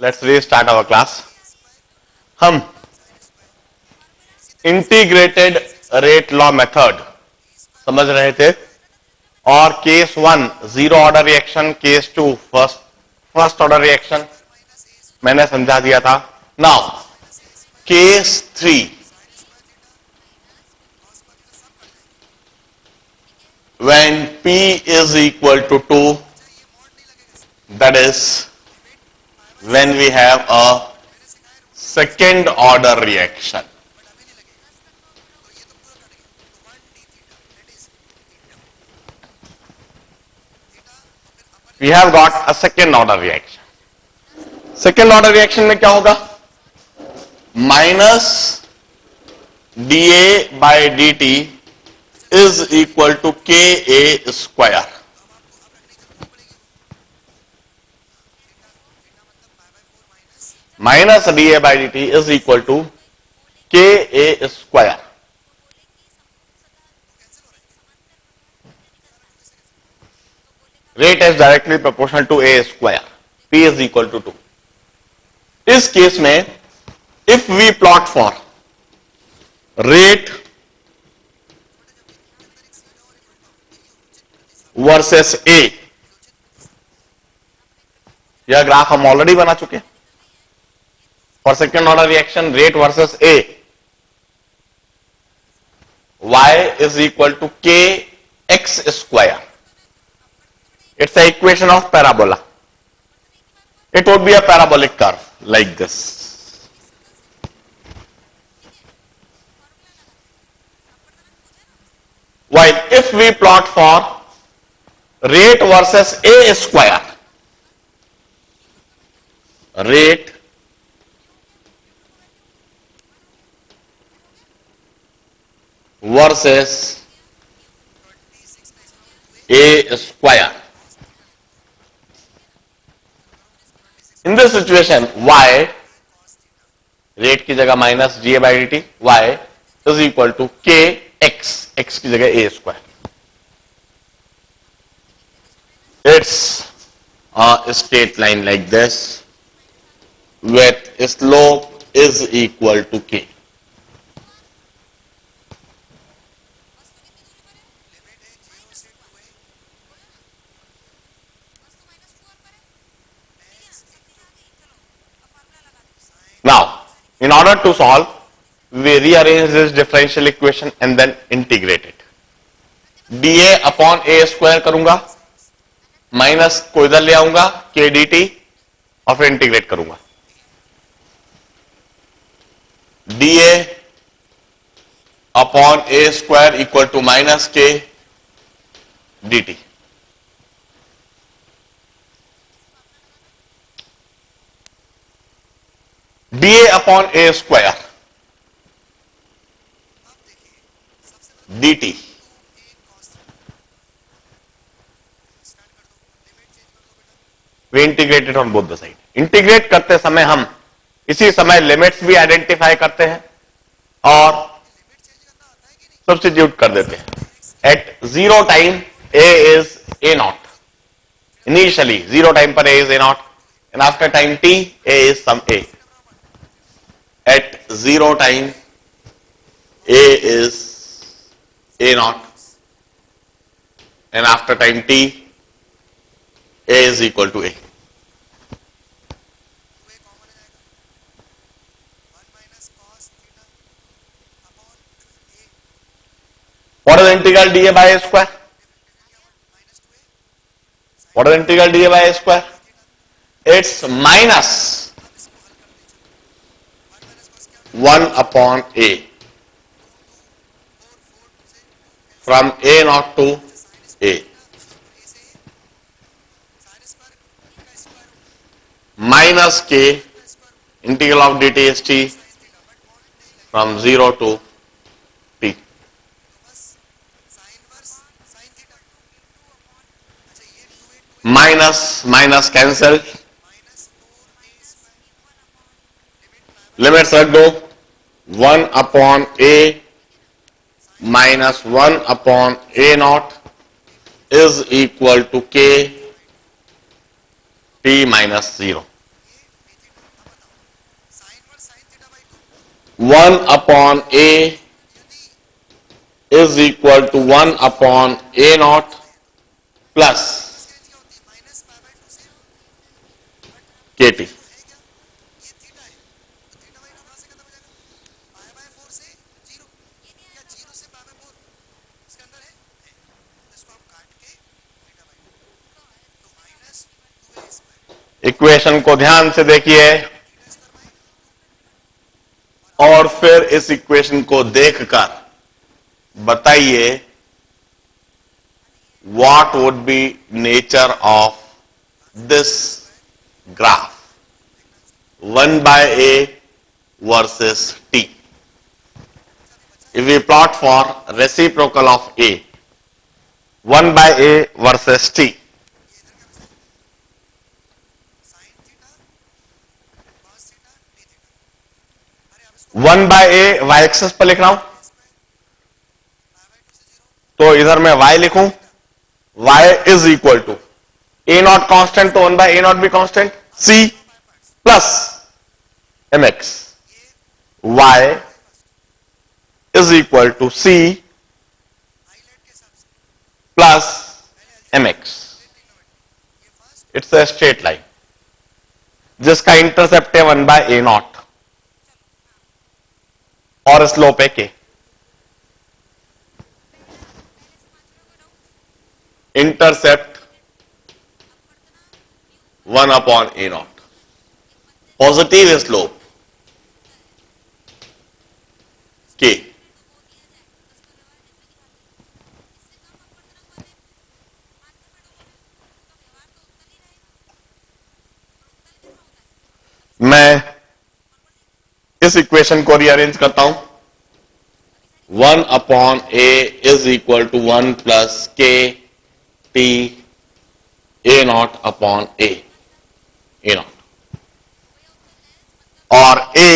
Let's restart our class. हम integrated rate law method समझ रहे थे और case 1 zero order reaction, case 2 first order reaction मैंने समझा दिया था. Now case 3 when P is equal to 2, that is when we have a second order reaction. We have got a second order reaction. Second order reaction में क्या होगा? Minus d by d t is equal to k a square. Minus d a by d t is equal to k a square. Rate is directly proportional to a square. P is equal to 2. इस case में if we plot for rate versus a, यह graph हम already बना चुके हैं for second order reaction. Rate versus a, y is equal to k x square. It's a equation of parabola. It would be a parabolic curve like this. While if we plot for rate versus a square, rate versus a square. In this situation, y rate की जगह minus g a by d t, y is equal to k x, x की जगह a square. It's a straight line like this with slope is equal to k. Now, in order to solve, we rearrange this differential equation and then integrate it. dA upon a square करूंगा, minus को इधर ले आऊंगा k dt और फिर integrate करूंगा. dA upon a square equal to minus k dt. dA upon a square dt we integrated on both the side. Integrate करते समय हम इसी समय लिमिट्स भी आइडेंटिफाई करते हैं और सब्स्टिट्यूट कर देते हैं. At zero time a is a naught. Initially zero time पर a is a naught and after time t a is some a. At zero time a is a naught and after time t a is equal to a. What is the integral dA by a square? What is the integral dA by a square? It's minus 1 upon a from a naught to a minus k integral of dt is t from 0 to t. Minus cancel, limits रख दो. 1 upon a minus 1 upon a naught is equal to k t minus 0. 1 upon A is equal to 1 upon A naught plus KT. Equation को ध्यान से देखिए और फिर इस equation को देखकर बताइए what would be nature of this graph 1 by A versus T. If we plot for reciprocal of A 1 by A versus T, 1 by A y access पर लिख रहा हूं तो इधर मैं y लिखूं y is equal to A naught constant तो 1 by A naught भी constant C plus mx y is equal to C plus mx. It's a straight line जिसका इंटरसेप्ट है 1 by A नॉट और स्लोप है k. Intercept 1 upon a naught, positive slope k. मैं इस equation को rearrange करता हूं 1 upon a is equal to 1 plus k t a naught upon a naught और a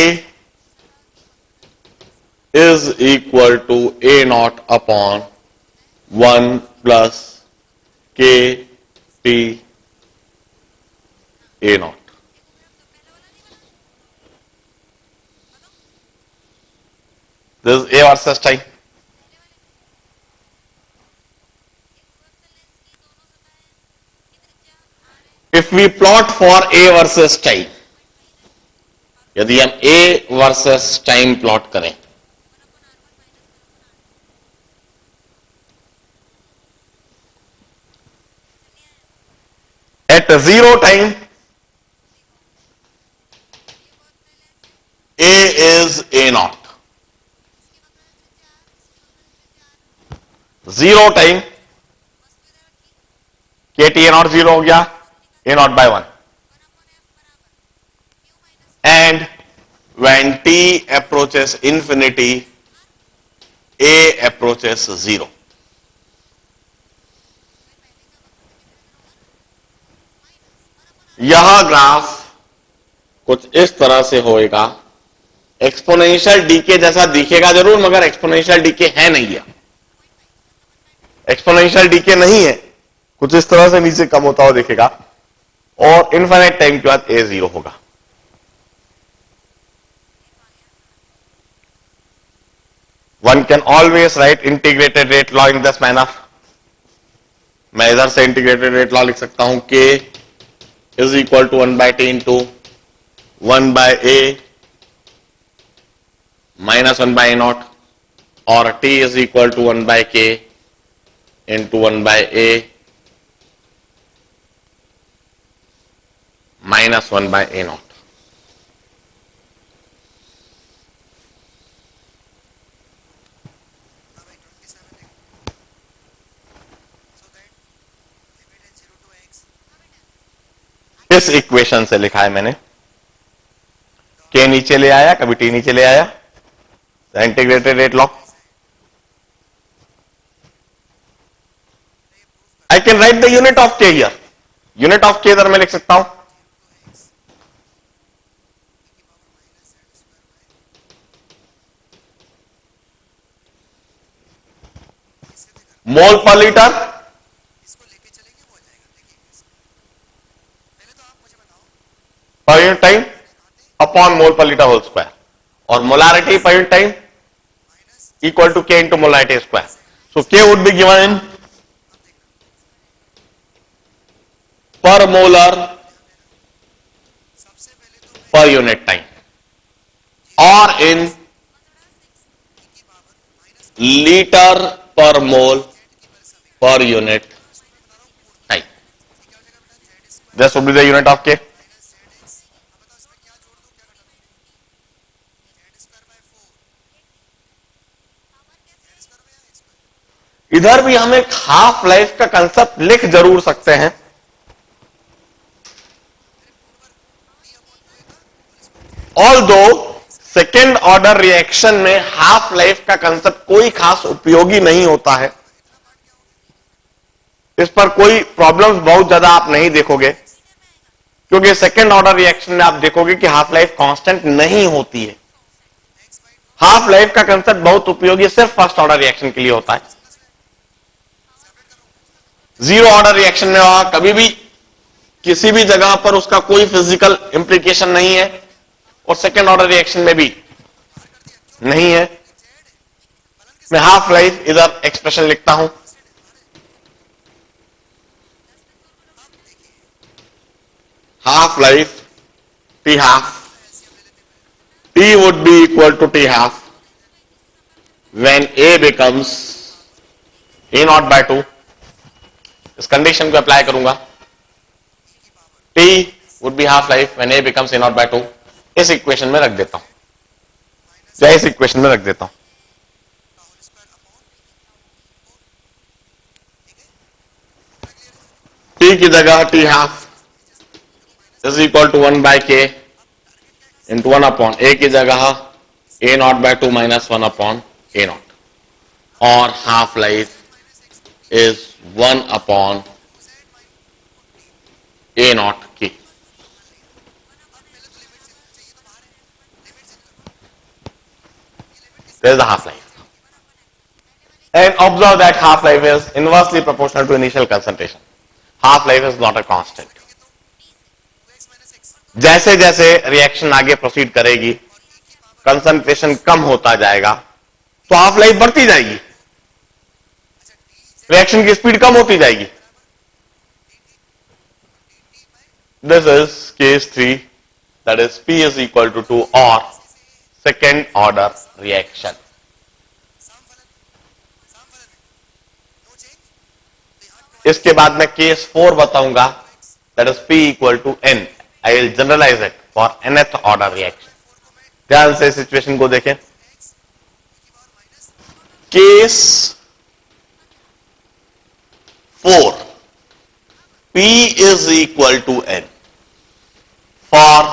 is equal to a naught upon 1 plus k t a naught. This is A versus time. If we plot for A versus time, यदि हम A versus time plot करें at 0 time A is A naught. 0 time k t a naught 0 हो गया a naught by 1 and when t approaches infinity a approaches 0. यह graph कुछ इस तरह से होएगा. एक्सपोनेंशियल डीके जैसा दिखेगा जरूर मगर एक्सपोनेंशियल डीके है नहीं है. एक्सपोनेंशियल डीके नहीं है, कुछ इस तरह से नीचे कम होता हुआ दिखेगा और इनफाइनाइट टाइम के बाद ए 0 होगा. One can always right integrated rate law in this manner. मैं इधर से इंटीग्रेटेड रेट लॉ लिख सकता हूं k is equal to 1 by t into 1 by a minus 1 by a naught और t is equal to 1 by k into 1 by A minus 1 by A naught. इस equation से लिखा है मैंने के नीचे ले आया, कभी टी नीचे ले आया, integrated rate law. I can write the unit of k here. Unit of k इधर मैं लिख सकता हूं मोल per litre per unit time upon mole per litre whole square. और molarity per unit time equal to K into molarity square. So K would be given in per molar per unit time or in liter per mole per unit time. This would be the unit of K. इधर भी हम एक half life का concept लिख जरूर सकते हैं, although second order reaction में हाफ लाइफ का कंसेप्ट कोई खास उपयोगी नहीं होता है। इस पर कोई प्रॉब्लम्स बहुत ज्यादा आप नहीं देखोगे, क्योंकि सेकेंड ऑर्डर रिएक्शन में आप देखोगे कि हाफ लाइफ कांस्टेंट नहीं होती है। हाफ लाइफ का कंसेप्ट बहुत उपयोगी सिर्फ फर्स्ट ऑर्डर रिएक्शन के लिए होता है। जीरो ऑर्डर रिएक्शन में कभी भी किसी भी जगह पर उसका कोई फिजिकल इंप्लीकेशन नहीं है, और सेकेंड ऑर्डर रिएक्शन में भी नहीं है। मैं हाफ लाइफ इधर एक्सप्रेशन लिखता हूं, half life T half, T would be equal to T half when A becomes A naught by 2. इस कंडीशन को अप्लाई करूंगा, T would be half life when A becomes A naught by 2. इस equation में रख देता हूं, या इस इक्वेशन में रख देता हूं। T की जगह T half is equal to 1 by K into 1 upon A की जगह A naught by 2 minus 1 upon A naught, और half life is 1 upon A naught K. There is the half life, and observe that half life is inversely proportional to initial concentration. Half life is not a constant. जैसे जैसे reaction आगे proceed करेगी, concentration कम होता जाएगा, तो half life बढ़ती जाएगी, reaction की स्पीड कम होती जाएगी। This is case 3, that is P is equal to 2 और सेकेंड ऑर्डर रिएक्शन। इसके बाद मैं केस 4 बताऊंगा, that is P equal to N. I will generalize it for nth order reaction. ध्यान से सिचुएशन को देखें। Case 4, P is equal to N for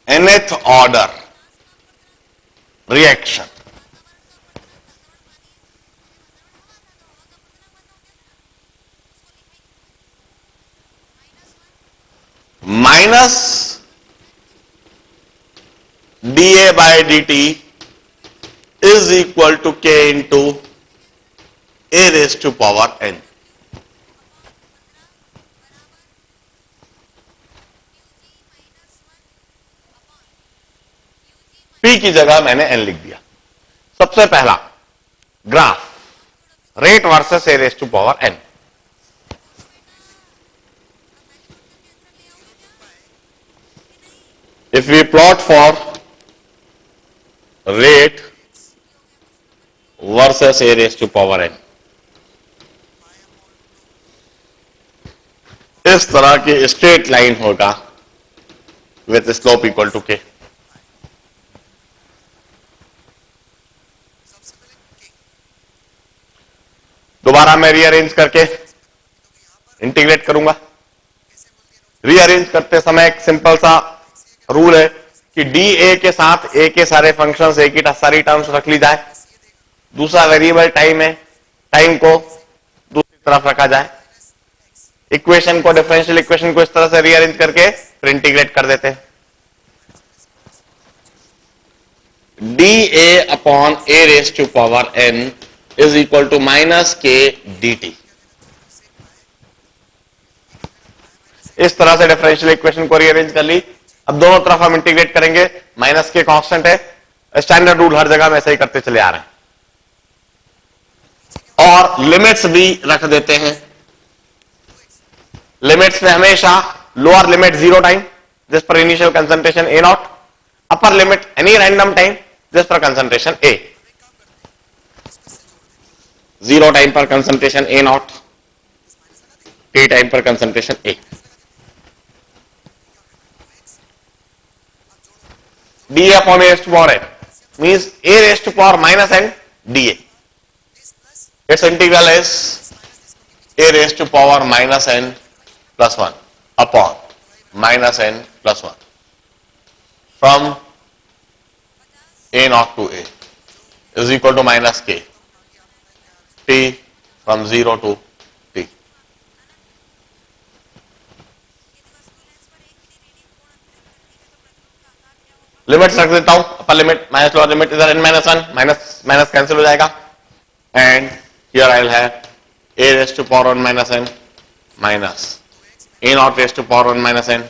nth order reaction. Minus dA by dt is equal to K into A raised to power N. P की जगह मैंने N लिख दिया। सबसे पहला graph, rate versus A raised to power N। If we plot for rate versus A raised to power N, इस तरह की स्ट्रेट लाइन होगा with slope equal to K। दोबारा मैं रीअरेंज करके इंटीग्रेट करूंगा। रीअरेंज करते समय एक सिंपल सा रूल है कि dA के साथ A के सारे फंक्शंस, A की सारी टर्म्स रख ली जाए। दूसरा वेरिएबल टाइम है, टाइम को दूसरी तरफ रखा जाए। इक्वेशन को, डिफरेंशियल इक्वेशन को इस तरह से रीअरेंज करके फिर इंटीग्रेट कर देते हैं। dA upon A raise to power N is equal to minus K dt। इस तरह से डिफरेंशियल इक्वेशन को रीअरेंज कर ली। अब दोनों तरफ हम इंटीग्रेट करेंगे, माइनस के कांस्टेंट है, स्टैंडर्ड रूल हर जगह में ऐसे ही करते चले आ रहे हैं, और लिमिट्स भी रख देते हैं। लिमिट्स में हमेशा लोअर लिमिट 0 टाइम जिस पर initial concentration a naught, upper limit any random time जिस पर कंसंट्रेशन ए, 0 टाइम पर concentration a naught, t time पर concentration a. D upon a raise to power n means a raise to power minus n d a. It's integral is a raise to power minus n plus 1 upon minus n plus 1 from a naught to a is equal to minus के T from 0 to t. Limits रख देता हूं, upper limit minus lower limit, इधर n minus 1 minus minus cancel हो जाएगा, and here I will have a raise to power 1 minus n minus a naught raise to power 1 minus n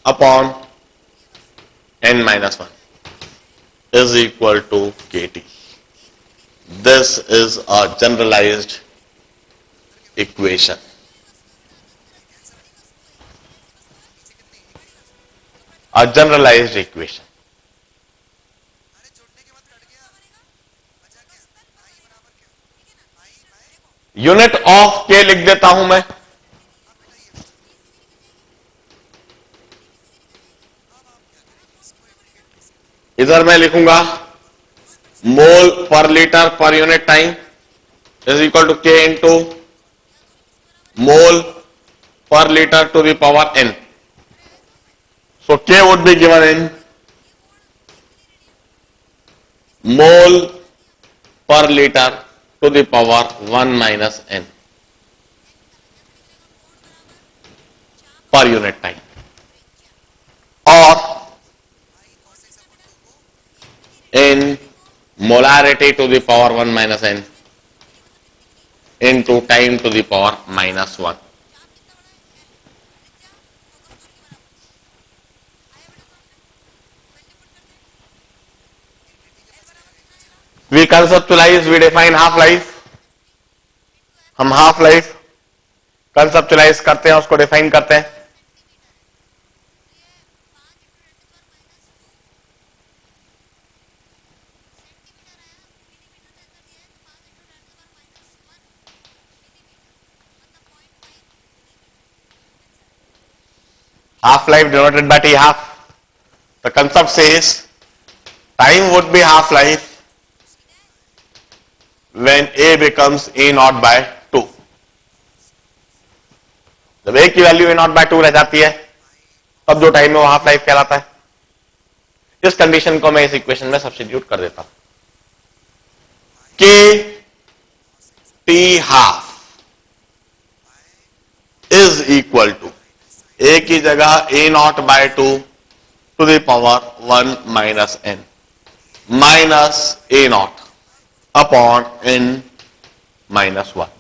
upon n minus 1 is equal to kt. This is a generalized equation. A generalized equation. Unit of के लिख देता हूं मैं, इधर मैं लिखूंगा मोल per litre per unit time is equal to k into mole per litre to the power n. So K would be given in mole per liter to the power 1 minus n per unit time, or in molarity to the power 1 minus n into time to the power minus 1. We conceptualize, we define half life. हम half life conceptualise करते हैं, उसको define करते हैं। half life denoted by t half. The concept says time would be half life when a becomes a naught by 2. जब a की value a naught by 2 रह जाती है तब जो टाइम है वो हाफ लाइफ कहलाता है। इस कंडीशन को मैं इस इक्वेशन में सब्स्टिट्यूट कर देता हूं, k t half is equal to a की जगह a naught by 2 to the power 1 minus n minus a naught upon n minus 1.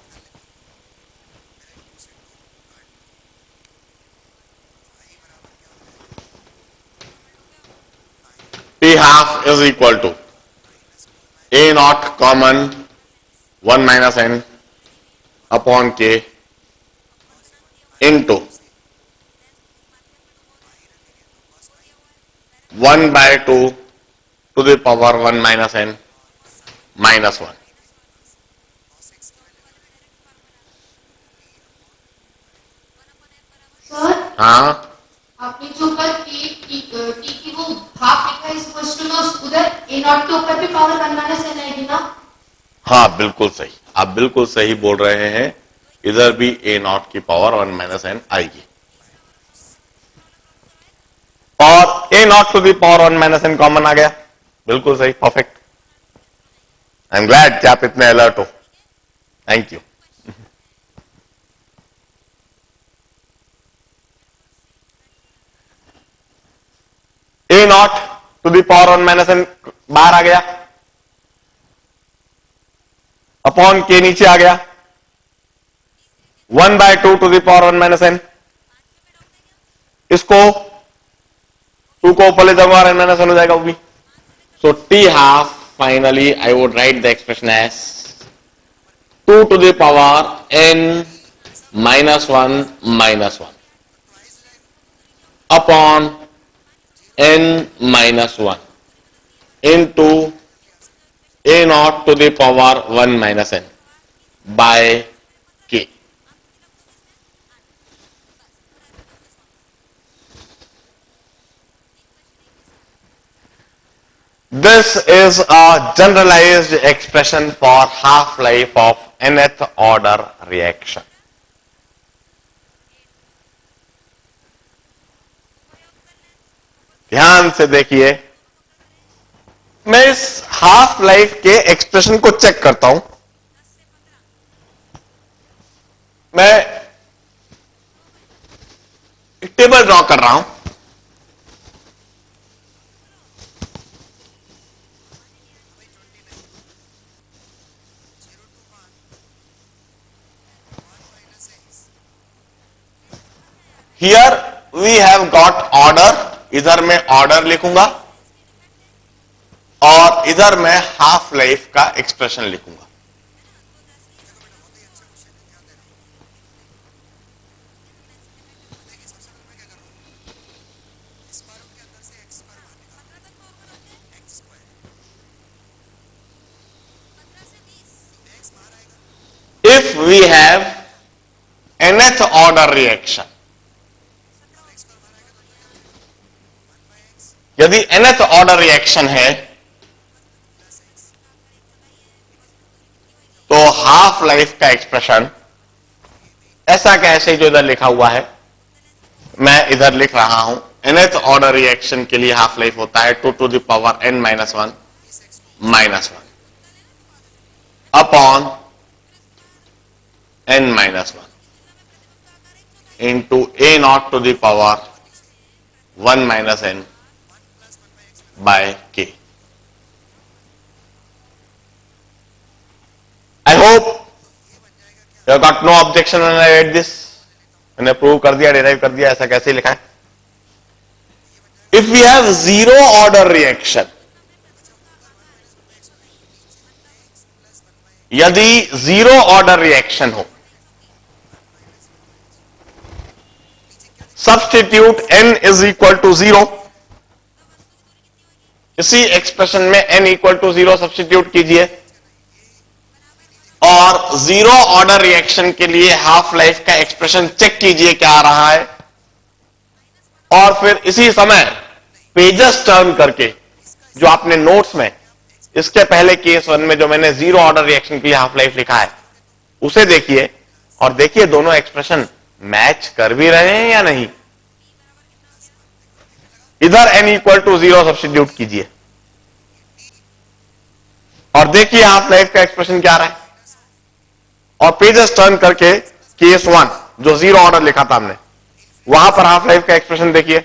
T half is equal to a naught common 1 minus n upon k into 1 by 2 to the power 1 minus n minus 1. Sir हाँ, आपने जो ऊपर T की वो half लिखा है इस question में, उधर ए नॉट के ऊपर भी पावर 1 माइनस एन आएगी ना? हाँ बिल्कुल सही, आप बिल्कुल सही बोल रहे हैं, इधर भी a नॉट की पावर 1 माइनस n आएगी और a naught to the power 1 minus n common आ गया। बिल्कुल सही, परफेक्ट। आई एम ग्लैड कि आप इतने अलर्ट हो, thank you. a naught to the power 1 minus n बाहर आ गया, अपॉन k नीचे आ गया, 1 by 2 to the power 1 minus n इसको 2 को ऊपर ले जाऊंगा और n-1 हो जाएगा वो भी. So t half finally I would write the expression as 2 to the power n minus 1 upon n minus 1 into a naught to the power 1 minus n by k. This is a generalized expression for half-life of nth order reaction. ध्यान से देखिए, मैं इस half life के expression को check करता हूं. मैं एक टेबल ड्रॉ कर रहा हूं. Here we have got order. इधर मैं ऑर्डर लिखूंगा और इधर मैं हाफ लाइफ का एक्सप्रेशन लिखूंगा. If we have nth order reaction, यदि nth ऑर्डर रिएक्शन है तो हाफ लाइफ का एक्सप्रेशन ऐसा कैसे जो इधर लिखा हुआ है मैं इधर लिख रहा हूं. nth ऑर्डर रिएक्शन के लिए हाफ लाइफ होता है 2 to the power n minus 1 upon n minus 1 into a naught to the power 1 minus n by k. I hope you have got no objection when I read this. मैंने prove कर दिया, derive कर दिया, ऐसा कैसे लिखा है. If we have zero order reaction, यदि जीरो ऑर्डर रिएक्शन हो, substitute n is equal to 0. इसी एक्सप्रेशन में n इक्वल टू 0 सब्स्टिट्यूट कीजिए और जीरो ऑर्डर रिएक्शन के लिए हाफ लाइफ का एक्सप्रेशन चेक कीजिए क्या आ रहा है. और फिर इसी समय पेजेस टर्न करके जो आपने नोट्स में इसके पहले केस 1 में जो मैंने जीरो ऑर्डर रिएक्शन के लिए हाफ लाइफ लिखा है उसे देखिए और देखिए दोनों एक्सप्रेशन मैच कर भी रहे हैं या नहीं. इधर n इक्वल टू 0 सब्स्टिट्यूट कीजिए और देखिए हाफ लाइफ का एक्सप्रेशन क्या आ रहा है. और पेजेस टर्न करके केस 1 जो जीरो ऑर्डर लिखा था हमने वहां पर हाफ लाइफ का एक्सप्रेशन देखिए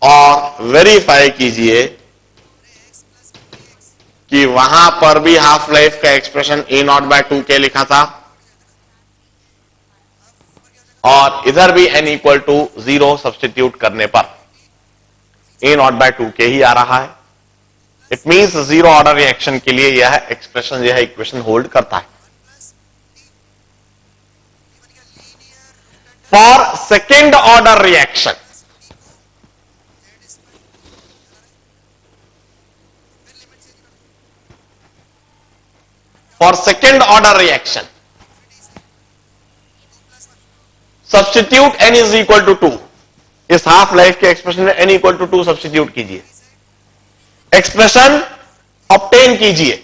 और वेरीफाई कीजिए कि वहां पर भी हाफ लाइफ का expression a naught by 2k लिखा था और इधर भी n इक्वल टू 0 सब्स्टिट्यूट करने पर a नॉट बाय 2k ही आ रहा है. It means zero order reaction के लिए यह एक्सप्रेशन यह इक्वेशन होल्ड करता है. For second order reaction substitute n is equal to 2. इस हाफ लाइफ के एक्सप्रेशन में n इक्वल टू 2 सब्स्टिट्यूट कीजिए, एक्सप्रेशन ऑब्टेन कीजिए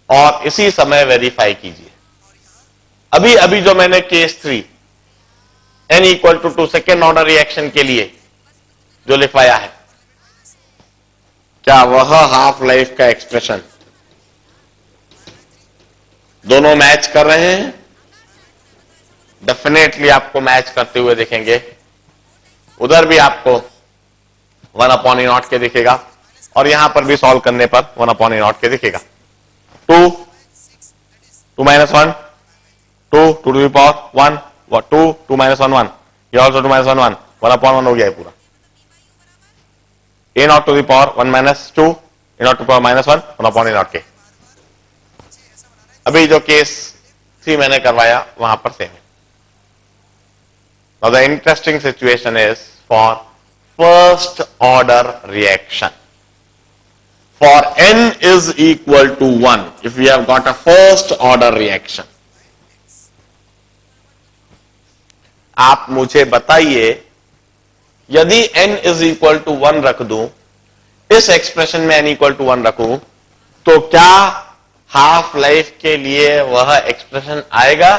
और इसी समय वेरीफाई कीजिए. अभी अभी जो मैंने case 3 n equal to 2 second order reaction के लिए जो लिखवाया है क्या वह हाफ लाइफ का एक्सप्रेशन दोनों मैच कर रहे हैं? डेफिनेटली आपको मैच करते हुए दिखेंगे. उधर भी आपको 1 अपॉन ए नॉट के दिखेगा और यहां पर भी सॉल्व करने पर 1 अपॉन ए नॉट के दिखेगा. 2 minus 1 2 to the power 1 2, 2 minus 1, 1. Here also 2 minus 1, 1. 1 upon 1 हो गया है पूरा. A naught to the power 1 minus 2, A naught to the power minus 1, 1 upon A naught k. अभी जो केस 3 मैंने करवाया वहां पर सेम है. Now the interesting situation is for first order reaction. For n is equal to 1, if we have got a first order reaction, आप मुझे बताइए यदि n is equal to 1 रख दूं, इस एक्सप्रेशन में n equal to 1 रखूं, तो क्या हाफ लाइफ के लिए वह एक्सप्रेशन आएगा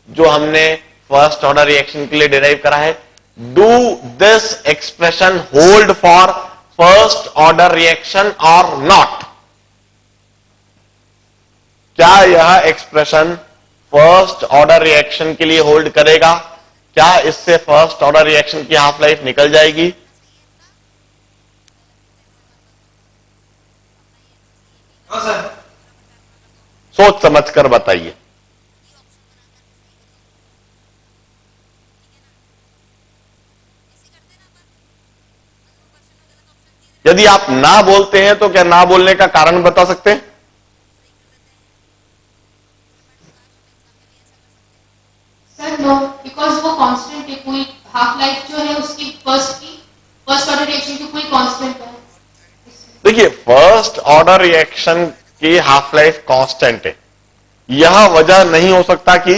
जो हमने फर्स्ट ऑर्डर रिएक्शन के लिए डिराइव करा है? Do this expression hold for first order reaction और नॉट? क्या यह एक्सप्रेशन फर्स्ट ऑर्डर रिएक्शन के लिए होल्ड करेगा? क्या इससे फर्स्ट ऑर्डर रिएक्शन की हाफ लाइफ निकल जाएगी? हाँ सर. सोच समझकर बताइए. यदि आप ना बोलते हैं तो क्या ना बोलने का कारण बता सकते हैं? सर नो, बिकॉज वो कांस्टेंट है, कोई हाफ लाइफ जो है उसकी फर्स्ट ऑर्डर रिएक्शन की कोई कांस्टेंट है. देखिए, फर्स्ट ऑर्डर रिएक्शन की हाफ लाइफ कांस्टेंट है. यह वजह नहीं हो सकता कि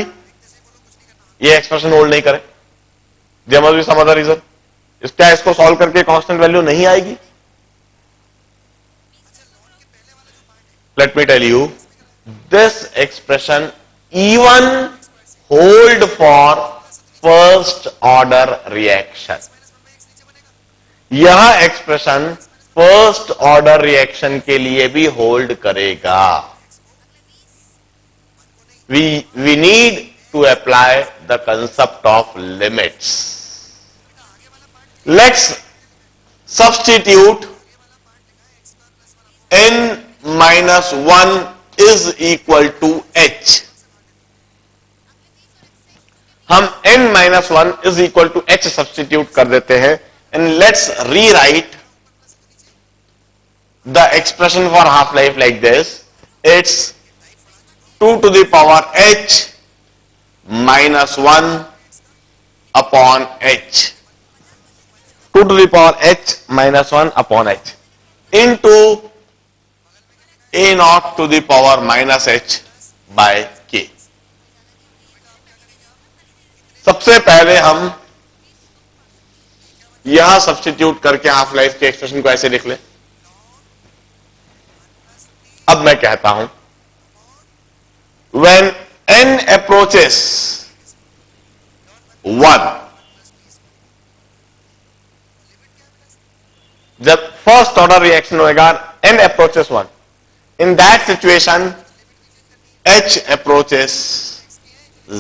यह एक्सप्रेशन होल्ड नहीं करे. There must be some other reason. क्या इसको सॉल्व करके कांस्टेंट वैल्यू नहीं आएगी? Let me tell you, this expression even hold for first order reaction. यह एक्सप्रेशन फर्स्ट ऑर्डर रिएक्शन के लिए भी होल्ड करेगा. We need to apply the concept of limits. Let's substitute n minus 1 is equal to h. हम n minus 1 is equal to h substitute कर देते हैं, and let's rewrite the expression for half life like this. It's 2 to the power h minus 1 upon h. 2 to the power h minus 1 upon h into a naught to the power minus h by k. सबसे पहले हम यह substitute करके half life के expression को ऐसे लिख लें. अब मैं कहता हूं, when n approaches 1, जब फर्स्ट ऑर्डर रिएक्शन होगा n approaches 1, in that situation h approaches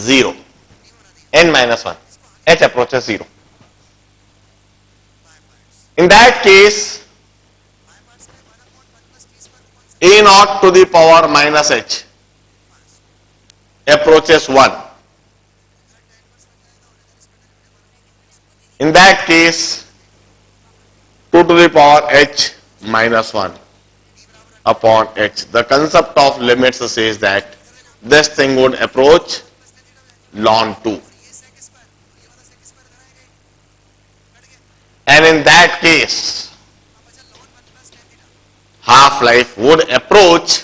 0. n minus 1, h approaches 0. In that case, a naught to the power minus h approaches 1. In that case, 2 to the power h minus 1 upon h. The concept of limits says that this thing would approach ln 2. And in that case, half life would approach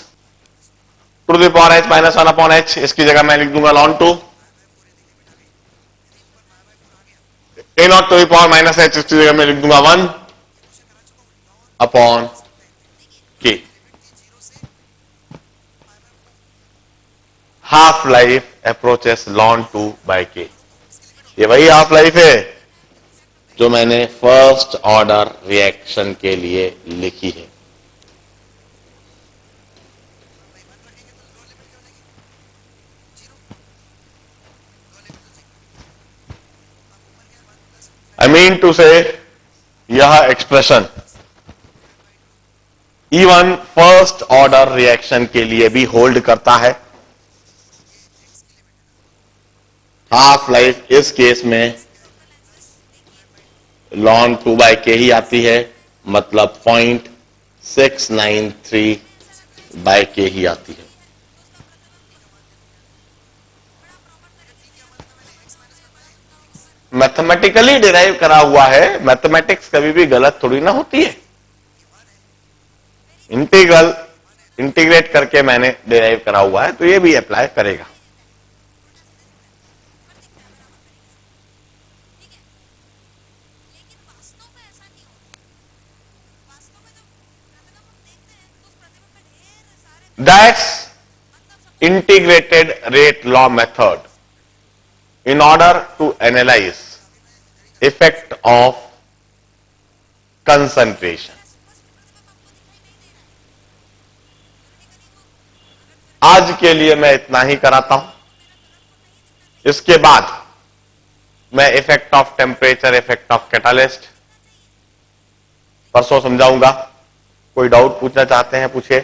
2 to the power h minus 1 upon h. इसकी जगह मैं लिख दूंगा ln 2. a naught to the power minus h, इसकी जगह मैं लिख दूंगा 1 upon k. Half life approaches ln 2 by k. ये वही हाफ लाइफ है जो मैंने फर्स्ट ऑर्डर रिएक्शन के लिए लिखी है. I mean to say, यह expression even first order reaction के लिए भी होल्ड करता है. हाफ लाइफ इस केस में ln 2/k ही आती है, मतलब 0.693/k ही आती है। मैथमेटिकली डिराइव करा हुआ है, मैथमेटिक्स कभी भी गलत थोड़ी ना होती है। इंटीग्रेट करके मैंने डिराइव करा हुआ है, तो ये भी अप्लाई करेगा। That's integrated rate law method in order to analyze effect of concentration. आज के लिए मैं इतना ही कराता हूं। इसके बाद मैं effect of temperature, effect of catalyst परसों समझाऊंगा। कोई डाउट पूछना चाहते हैं पूछिए।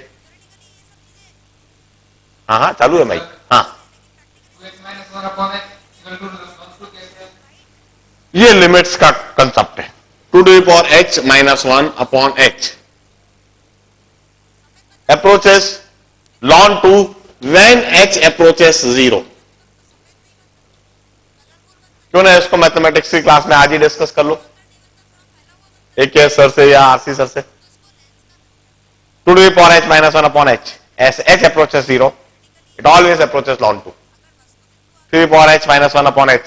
हाँ हाँ चालू है माइक। हाँ, 2h-1/h = ये लिमिट्स का कंसेप्ट है। 2⁻h-1/h approaches ln 2 when h approaches 0। क्यों ना इसको मैथमेटिक्स की क्लास में आज ही डिस्कस कर लो, एक सर से या आरसी सर से। 2⁻h-1/h as h approaches 0, it always approaches ln 2। 3⁻h-1/h